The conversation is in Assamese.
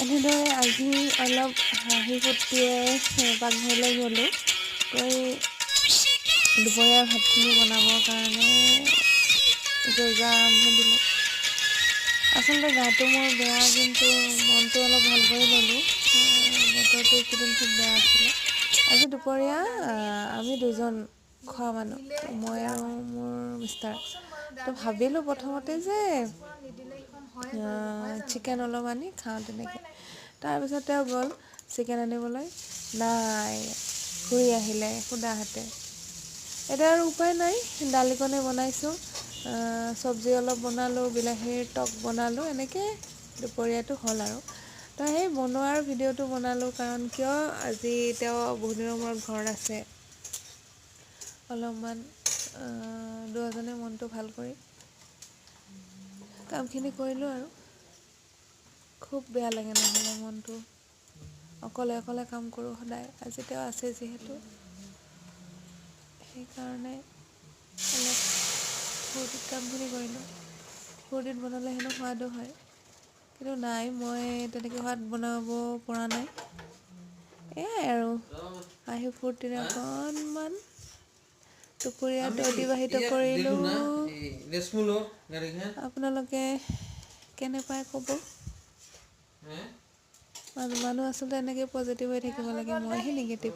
এনেদৰে আজি অলপ হাঁহি ফূৰ্তিৰে পাকঘৰলৈ গ'লোঁ গৈ দুপৰীয়াৰ ভাতখিনি বনাবৰ কাৰণে যোজা আৰম্ভ দিলোঁ। আচলতে গাটো মোৰ বেয়া, কিন্তু মনটো অলপ ভাল কৰি ল'লোঁ। বতৰটো এইকেইদিন খুব বেয়া আছিলে। আজি দুপৰীয়া আমি দুজন খোৱা মানুহ, মই আৰু মোৰ মিষ্টাৰ। তো ভাবিলোঁ প্ৰথমতে যে চিকেন অলপ আনি খাওঁ তেনেকৈ। তাৰপিছত তেওঁ গ'ল চিকেন আনিবলৈ, নাই, ঘূৰি আহিলে সুদা হাতে। এতিয়া আৰু উপায় নাই, দালিকণে বনাইছোঁ, চব্জি অলপ বনালোঁ, বিলাহীৰ টক বনালোঁ, এনেকৈ দুপৰীয়াটো হ'ল আৰু। তো সেই বনোৱাৰ ভিডিঅ'টো বনালোঁ, কাৰণ কিয় আজি তেওঁ বহুত দিনৰ মূৰত ঘৰত আছে। অলপমান দুয়োজনে মনটো ভাল কৰি কামখিনি কৰিলোঁ আৰু। খুব বেয়া লাগে নহ'লে মনটো, অকলে অকলে কাম কৰোঁ সদায়। আজি তেওঁ আছে যিহেতু, সেইকাৰণে অলপ ফূৰ্তিত কামখিনি কৰিলোঁ। ফূৰ্তিত বনালে হেনো সোৱাদো হয়, কিন্তু নাই, মই তেনেকৈ সোৱাদ বনাব পৰা নাই। এয়াই আৰু হাঁহি ফূৰ্তিৰে অকণমান দুপৰীয়াটো অতিবাহিত কৰিলোঁ। আপোনালোকে কেনে পায় ক'ব। মানুহ আচলতে এনেকৈ পজিটিভ হৈ থাকিব লাগে, মইহে নিগেটিভ।